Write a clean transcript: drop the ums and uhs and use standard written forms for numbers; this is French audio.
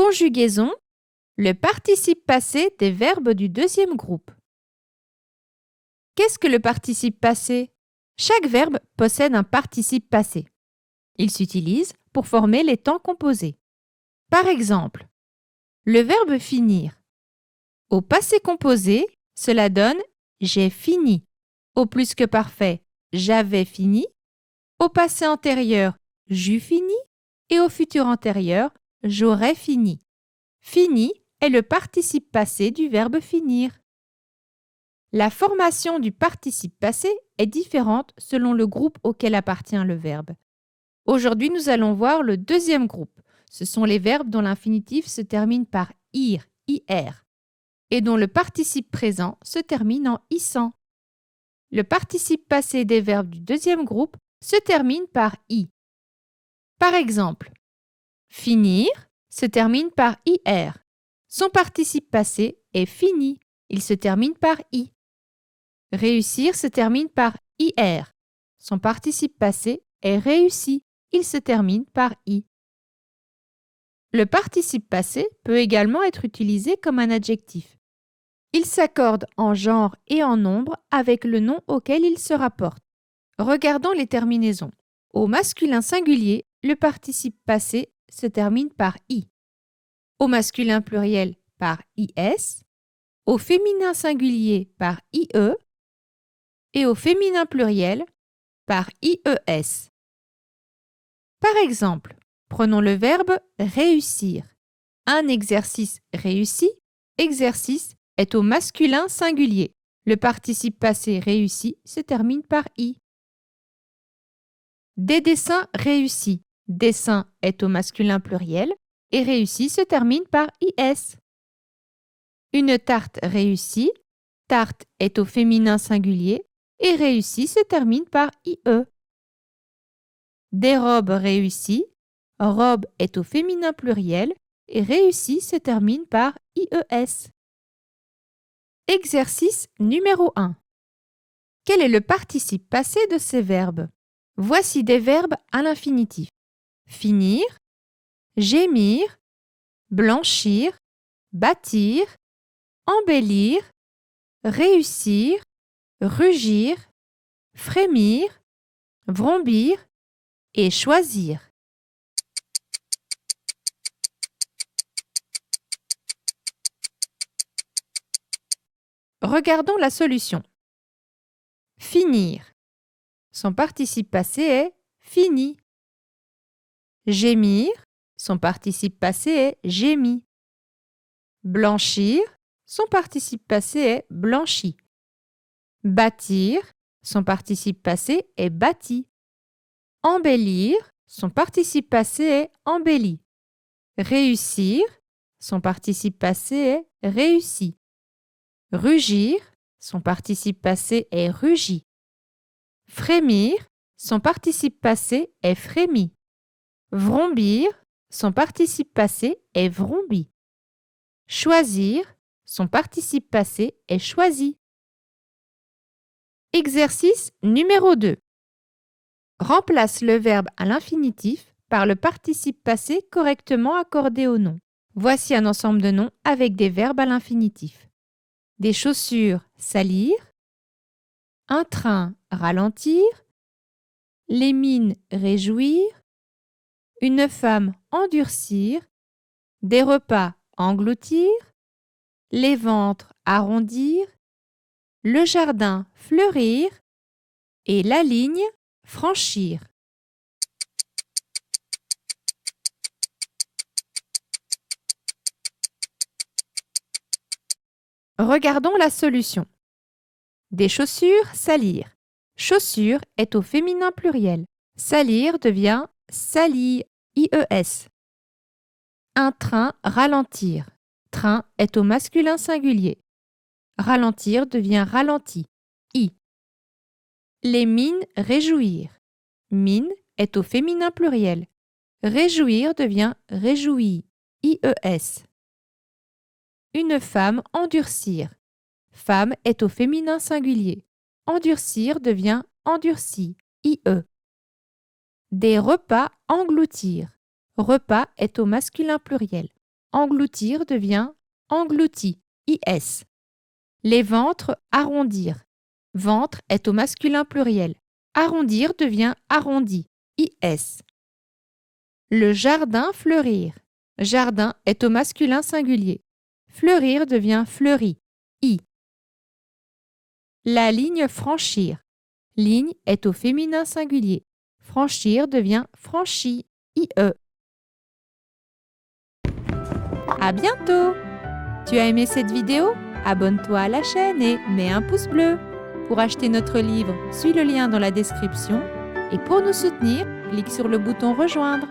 Conjugaison, le participe passé des verbes du deuxième groupe. Qu'est-ce que le participe passé? Chaque verbe possède un participe passé. Il s'utilise pour former les temps composés. Par exemple, le verbe finir. Au passé composé, cela donne j'ai fini. Au plus que parfait, j'avais fini. Au passé antérieur, j'eus fini. Et au futur antérieur, j'aurais fini. Fini est le participe passé du verbe finir. La formation du participe passé est différente selon le groupe auquel appartient le verbe. Aujourd'hui, nous allons voir le deuxième groupe. Ce sont les verbes dont l'infinitif se termine par ir, et dont le participe présent se termine en issant. Le participe passé des verbes du deuxième groupe se termine par i. Par exemple, finir se termine par ir. Son participe passé est fini. Il se termine par i. Réussir se termine par ir. Son participe passé est réussi. Il se termine par i. Le participe passé peut également être utilisé comme un adjectif. Il s'accorde en genre et en nombre avec le nom auquel il se rapporte. Regardons les terminaisons. Au masculin singulier, le participe passé se termine par i. Au masculin pluriel par is. Au féminin singulier par ie. Et au féminin pluriel par ies. Par exemple, prenons le verbe réussir. Un exercice réussi, exercice est au masculin singulier. Le participe passé réussi se termine par i. Des dessins réussis. Dessin est au masculin pluriel et réussi se termine par is. Une tarte réussie. Tarte est au féminin singulier et réussi se termine par ie. Des robes réussies. Robe est au féminin pluriel et réussi se termine par ies. Exercice numéro 1. Quel est le participe passé de ces verbes? Voici des verbes à l'infinitif. Finir, gémir, blanchir, bâtir, embellir, réussir, rugir, frémir, vrombir et choisir. Regardons la solution. Finir. Son participe passé est fini. Gémir. Son participe passé est gémi. Blanchir. Son participe passé est blanchi. Bâtir. Son participe passé est bâti. Embellir. Son participe passé est embelli. Réussir. Son participe passé est réussi. Rugir. Son participe passé est rugi. Frémir. Son participe passé est frémi. Vrombir. Son participe passé est vrombi. Choisir. Son participe passé est choisi. Exercice numéro 2. Remplace le verbe à l'infinitif par le participe passé correctement accordé au nom. Voici un ensemble de noms avec des verbes à l'infinitif. Des chaussures, salir. Un train, ralentir. Les mines, réjouir. Une femme, endurcir. Des repas, engloutir. Les ventres, arrondir. Le jardin, fleurir. Et la ligne, franchir. Regardons la solution. Des chaussures, salir. Chaussure est au féminin pluriel. Salir devient salir, ies. Un train, ralentir. Train est au masculin singulier. Ralentir devient ralenti, i. Les mines, réjouir. Mine est au féminin pluriel. Réjouir devient réjouir, ies. Une femme, endurcir. Femme est au féminin singulier. Endurcir devient endurci, ie. Des repas, engloutir. Repas est au masculin pluriel. Engloutir devient englouti, IS. Les ventres, arrondir. Ventre est au masculin pluriel. Arrondir devient arrondi, IS. Le jardin, fleurir. Jardin est au masculin singulier. Fleurir devient fleuri, I. La ligne, franchir. Ligne est au féminin singulier. Franchir devient franchi, IE. À bientôt! Tu as aimé cette vidéo? Abonne-toi à la chaîne et mets un pouce bleu. Pour acheter notre livre, suis le lien dans la description. Et pour nous soutenir, clique sur le bouton Rejoindre.